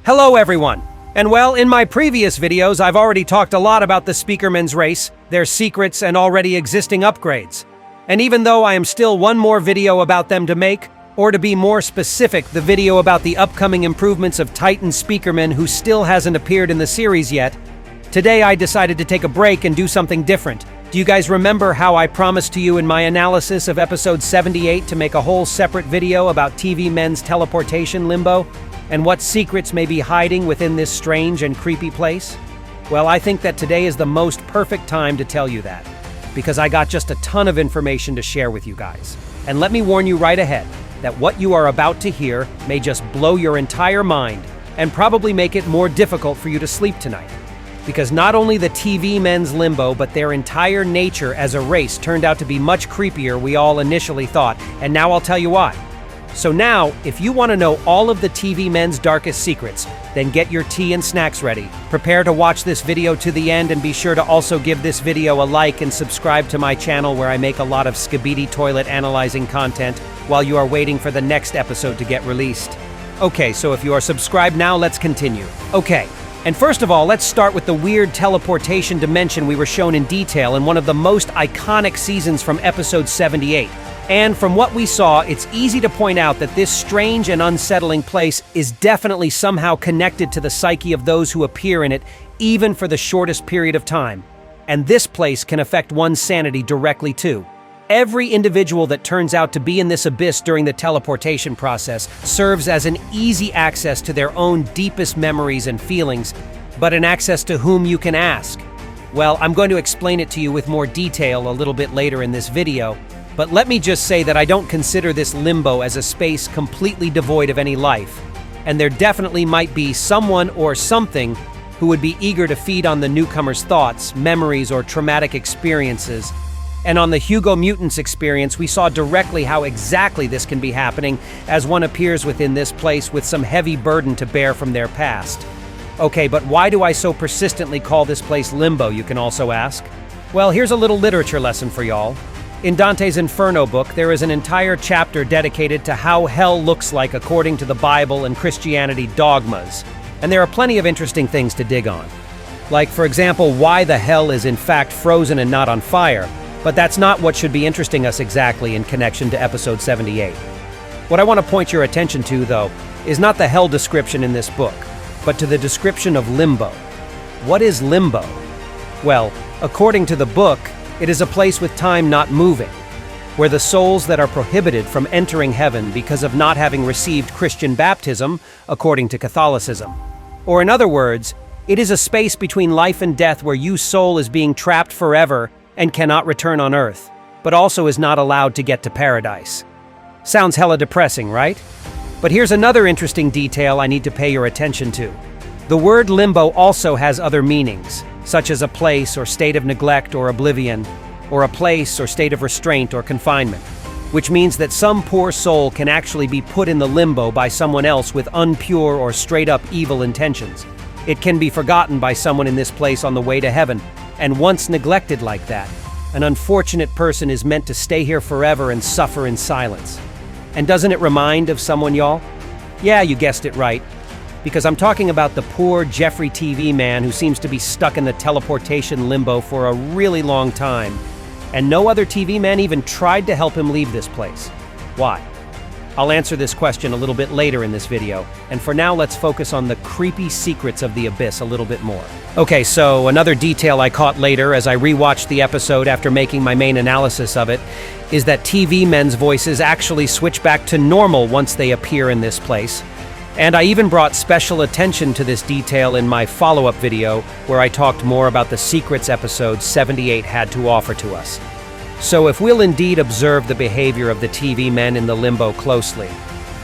Hello everyone! And well, in my previous videos, I've already talked a lot about the Speakerman's race, their secrets, and already existing upgrades. And even though I am still one more video about them to make, or to be more specific, the video about the upcoming improvements of Titan Speakerman who still hasn't appeared in the series yet, today I decided to take a break and do something different. Do you guys remember how I promised to you in my analysis of episode 78 to make a whole separate video about TV men's teleportation limbo? And what secrets may be hiding within this strange and creepy place? Well, I think that today is the most perfect time to tell you that, because I got just a ton of information to share with you guys. And let me warn you right ahead that what you are about to hear may just blow your entire mind and probably make it more difficult for you to sleep tonight. Because not only the TV men's limbo, but their entire nature as a race turned out to be much creepier we all initially thought, and now I'll tell you why. So now, if you want to know all of the TV men's darkest secrets, then get your tea and snacks ready. Prepare to watch this video to the end, and be sure to also give this video a like and subscribe to my channel where I make a lot of ISOTOILET analyzing content while you are waiting for the next episode to get released. Okay, so if you are subscribed now, let's continue. Okay, and first of all, let's start with the weird teleportation dimension we were shown in detail in one of the most iconic seasons from episode 78. And from what we saw, it's easy to point out that this strange and unsettling place is definitely somehow connected to the psyche of those who appear in it, even for the shortest period of time. And this place can affect one's sanity directly too. Every individual that turns out to be in this abyss during the teleportation process serves as an easy access to their own deepest memories and feelings, but an access to whom you can ask. Well, I'm going to explain it to you with more detail a little bit later in this video. But let me just say that I don't consider this limbo as a space completely devoid of any life, and there definitely might be someone or something who would be eager to feed on the newcomer's thoughts, memories, or traumatic experiences. And on the Hugo Mutants experience, we saw directly how exactly this can be happening as one appears within this place with some heavy burden to bear from their past. Okay, but why do I so persistently call this place limbo, you can also ask? Well, here's a little literature lesson for y'all. In Dante's Inferno book, there is an entire chapter dedicated to how hell looks like according to the Bible and Christianity dogmas. And there are plenty of interesting things to dig on. Like, for example, why the hell is in fact frozen and not on fire. But that's not what should be interesting us exactly in connection to episode 78. What I want to point your attention to, though, is not the hell description in this book, but to the description of limbo. What is limbo? Well, according to the book, it is a place with time not moving, where the souls that are prohibited from entering heaven because of not having received Christian baptism, according to Catholicism. Or in other words, it is a space between life and death where your soul is being trapped forever and cannot return on earth, but also is not allowed to get to paradise. Sounds hella depressing, right? But here's another interesting detail I need to pay your attention to. The word limbo also has other meanings, such as a place or state of neglect or oblivion, or a place or state of restraint or confinement, which means that some poor soul can actually be put in the limbo by someone else with unpure or straight-up evil intentions. It can be forgotten by someone in this place on the way to heaven, and once neglected like that, an unfortunate person is meant to stay here forever and suffer in silence. And doesn't it remind of someone, y'all? Yeah, you guessed it right. Because I'm talking about the poor Jeffrey TV man who seems to be stuck in the teleportation limbo for a really long time, and no other TV man even tried to help him leave this place. Why? I'll answer this question a little bit later in this video, and for now let's focus on the creepy secrets of the abyss a little bit more. Okay, so another detail I caught later as I rewatched the episode after making my main analysis of it is that TV men's voices actually switch back to normal once they appear in this place. And I even brought special attention to this detail in my follow-up video where I talked more about the secrets episode 78 had to offer to us. So if we'll indeed observe the behavior of the TV men in the limbo closely,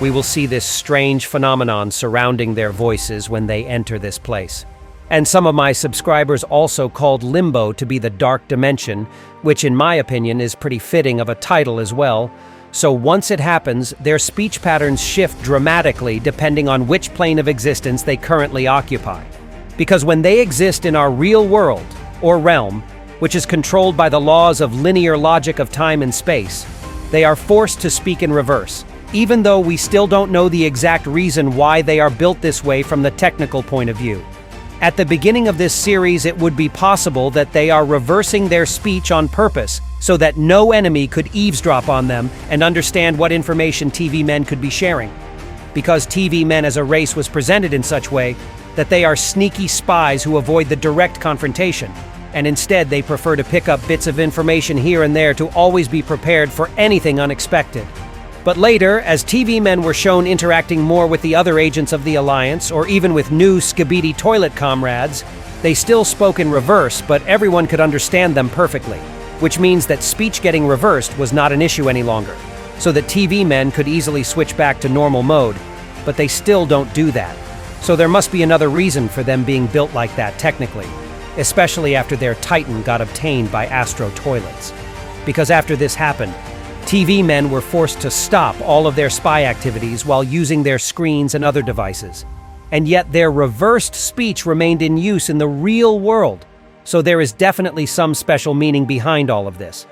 we will see this strange phenomenon surrounding their voices when they enter this place. And some of my subscribers also called limbo to be the dark dimension, which in my opinion is pretty fitting of a title as well. So once it happens, their speech patterns shift dramatically depending on which plane of existence they currently occupy. Because when they exist in our real world, or realm, which is controlled by the laws of linear logic of time and space, they are forced to speak in reverse, even though we still don't know the exact reason why they are built this way from the technical point of view. At the beginning of this series, it would be possible that they are reversing their speech on purpose so that no enemy could eavesdrop on them and understand what information TV men could be sharing. Because TV men as a race was presented in such way that they are sneaky spies who avoid the direct confrontation, and instead they prefer to pick up bits of information here and there to always be prepared for anything unexpected. But later, as TV men were shown interacting more with the other agents of the Alliance, or even with new Skibidi toilet comrades, they still spoke in reverse, but everyone could understand them perfectly, which means that speech getting reversed was not an issue any longer, so that TV men could easily switch back to normal mode, but they still don't do that. So there must be another reason for them being built like that technically, especially after their Titan got obtained by Astro Toilets. Because after this happened, TV men were forced to stop all of their spy activities while using their screens and other devices. And yet their reversed speech remained in use in the real world, so there is definitely some special meaning behind all of this.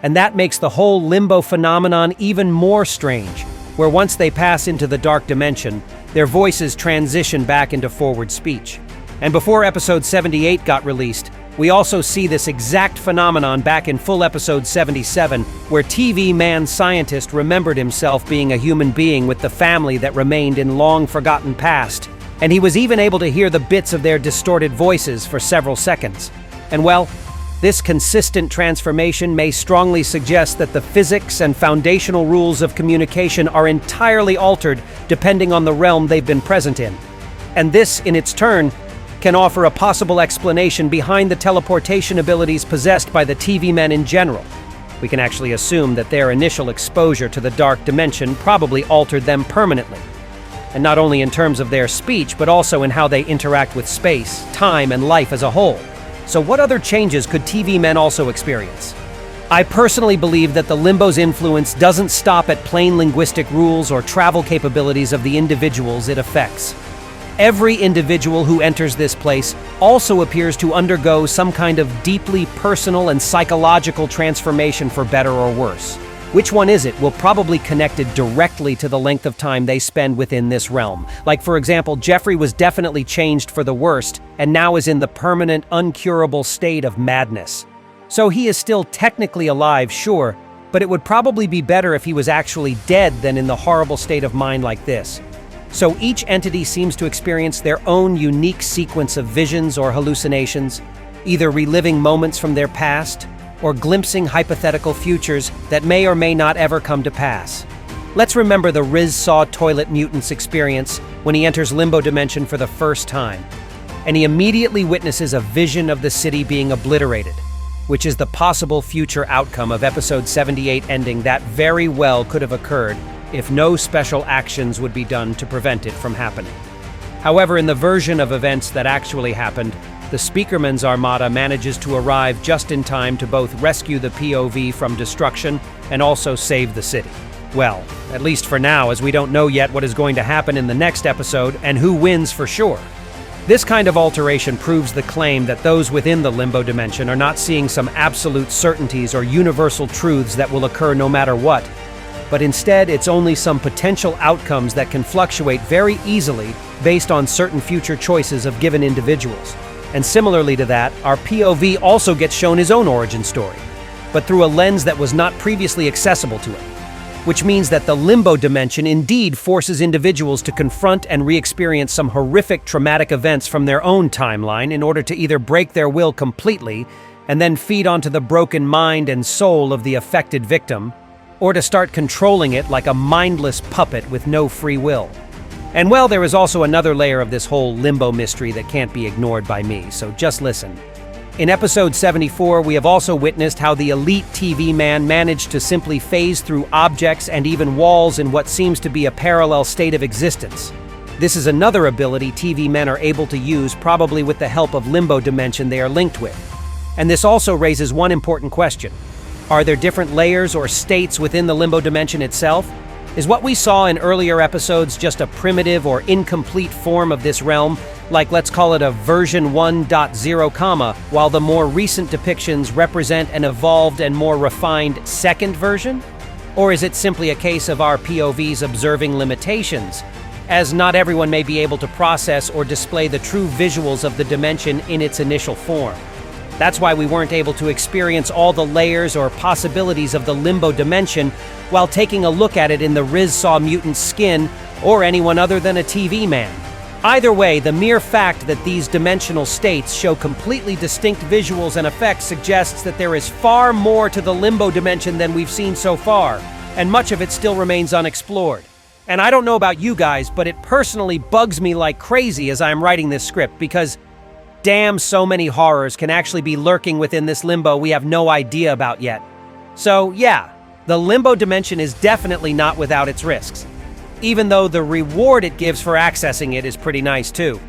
And that makes the whole limbo phenomenon even more strange, where once they pass into the dark dimension, their voices transition back into forward speech. And before episode 78 got released, we also see this exact phenomenon back in full episode 77, where TV man scientist remembered himself being a human being with the family that remained in long-forgotten past, and he was even able to hear the bits of their distorted voices for several seconds. And well, this consistent transformation may strongly suggest that the physics and foundational rules of communication are entirely altered depending on the realm they've been present in. And this, in its turn, can offer a possible explanation behind the teleportation abilities possessed by the TV men in general. We can actually assume that their initial exposure to the dark dimension probably altered them permanently. And not only in terms of their speech, but also in how they interact with space, time, and life as a whole. So what other changes could TV men also experience? I personally believe that the Limbo's influence doesn't stop at plain linguistic rules or travel capabilities of the individuals it affects. Every individual who enters this place also appears to undergo some kind of deeply personal and psychological transformation for better or worse. Which one is it will probably connected directly to the length of time they spend within this realm. Like for example, Jeffrey was definitely changed for the worst and now is in the permanent, uncurable state of madness. So he is still technically alive, sure, but it would probably be better if he was actually dead than in the horrible state of mind like this. So each entity seems to experience their own unique sequence of visions or hallucinations, either reliving moments from their past or glimpsing hypothetical futures that may or may not ever come to pass. Let's remember the ISOTOILET mutant's experience when he enters Limbo Dimension for the first time, and he immediately witnesses a vision of the city being obliterated, which is the possible future outcome of episode 78 ending that very well could have occurred if no special actions would be done to prevent it from happening. However, in the version of events that actually happened, the Speakerman's armada manages to arrive just in time to both rescue the POV from destruction and also save the city. Well, at least for now, as we don't know yet what is going to happen in the next episode and who wins for sure. This kind of alteration proves the claim that those within the Limbo Dimension are not seeing some absolute certainties or universal truths that will occur no matter what, but instead it's only some potential outcomes that can fluctuate very easily based on certain future choices of given individuals. And similarly to that, our POV also gets shown his own origin story, but through a lens that was not previously accessible to him, which means that the Limbo Dimension indeed forces individuals to confront and re-experience some horrific traumatic events from their own timeline in order to either break their will completely and then feed onto the broken mind and soul of the affected victim, or to start controlling it like a mindless puppet with no free will. And well, there is also another layer of this whole limbo mystery that can't be ignored by me, so just listen. In episode 74, we have also witnessed how the elite TV man managed to simply phase through objects and even walls in what seems to be a parallel state of existence. This is another ability TV men are able to use, probably with the help of Limbo Dimension they are linked with. And this also raises one important question. Are there different layers or states within the Limbo Dimension itself? Is what we saw in earlier episodes just a primitive or incomplete form of this realm, like let's call it a version 1.0, while the more recent depictions represent an evolved and more refined second version? Or is it simply a case of our POVs observing limitations, as not everyone may be able to process or display the true visuals of the dimension in its initial form? That's why we weren't able to experience all the layers or possibilities of the limbo dimension while taking a look at it in the Rizsaw mutant's skin or anyone other than a TV man. Either way, the mere fact that these dimensional states show completely distinct visuals and effects suggests that there is far more to the limbo dimension than we've seen so far, and much of it still remains unexplored. And I don't know about you guys, but it personally bugs me like crazy as I'm writing this script because damn, so many horrors can actually be lurking within this limbo we have no idea about yet. So yeah, the limbo dimension is definitely not without its risks, even though the reward it gives for accessing it is pretty nice too.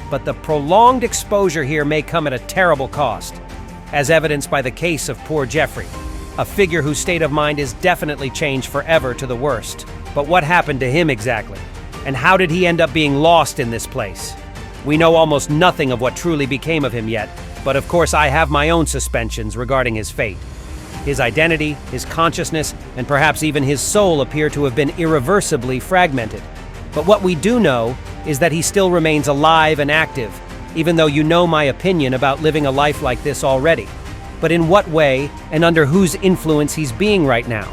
But the prolonged exposure here may come at a terrible cost, as evidenced by the case of poor Jeffrey, a figure whose state of mind is definitely changed forever to the worst. But what happened to him exactly? And how did he end up being lost in this place? We know almost nothing of what truly became of him yet, but of course I have my own suspicions regarding his fate. His identity, his consciousness, and perhaps even his soul appear to have been irreversibly fragmented. But what we do know is that he still remains alive and active, even though you know my opinion about living a life like this already. But in what way and under whose influence he's being right now?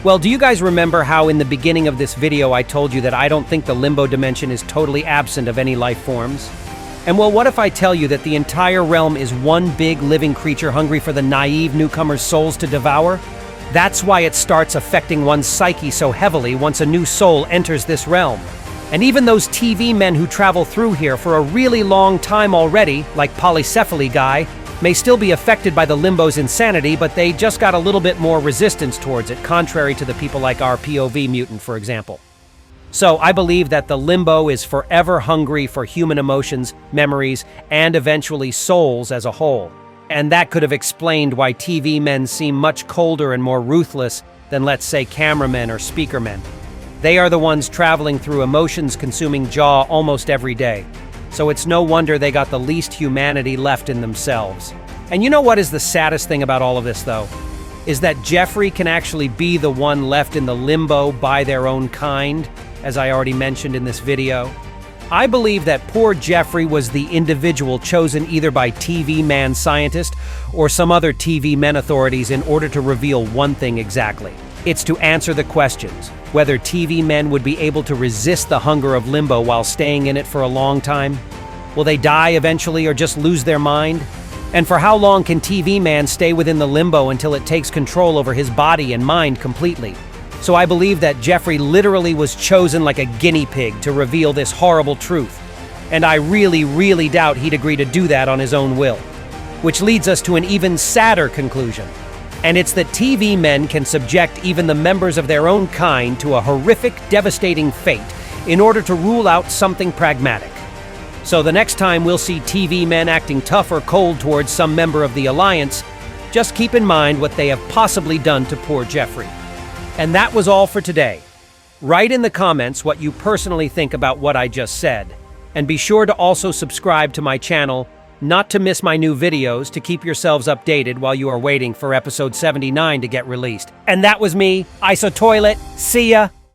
Well, do you guys remember how in the beginning of this video I told you that I don't think the limbo dimension is totally absent of any life forms? And well, what if I tell you that the entire realm is one big living creature hungry for the naive newcomers' souls to devour? That's why it starts affecting one's psyche so heavily once a new soul enters this realm. And even those TV men who travel through here for a really long time already, like Polycephaly Guy, may still be affected by the limbo's insanity, but they just got a little bit more resistance towards it, contrary to the people like our POV mutant, for example. So I believe that the limbo is forever hungry for human emotions, memories, and eventually souls as a whole. And that could have explained why TV men seem much colder and more ruthless than, let's say, cameramen or speaker men. They are the ones traveling through emotions-consuming jaw almost every day. So it's no wonder they got the least humanity left in themselves. And you know what is the saddest thing about all of this, though? Is that Jeffrey can actually be the one left in the limbo by their own kind, as I already mentioned in this video. I believe that poor Jeffrey was the individual chosen either by TV man scientist or some other TV men authorities in order to reveal one thing exactly. It's to answer the questions, whether TV men would be able to resist the hunger of limbo while staying in it for a long time. Will they die eventually or just lose their mind? And for how long can TV man stay within the limbo until it takes control over his body and mind completely? So I believe that Jeffrey literally was chosen like a guinea pig to reveal this horrible truth. And I really doubt he'd agree to do that on his own will. Which leads us to an even sadder conclusion. And it's that TV men can subject even the members of their own kind to a horrific, devastating fate in order to rule out something pragmatic. So the next time we'll see TV men acting tough or cold towards some member of the Alliance, just keep in mind what they have possibly done to poor Jeffrey. And that was all for today. Write in the comments what you personally think about what I just said. And be sure to also subscribe to my channel, not to miss my new videos, to keep yourselves updated while you are waiting for episode 79 to get released. And that was me, ISOTOILET. See ya!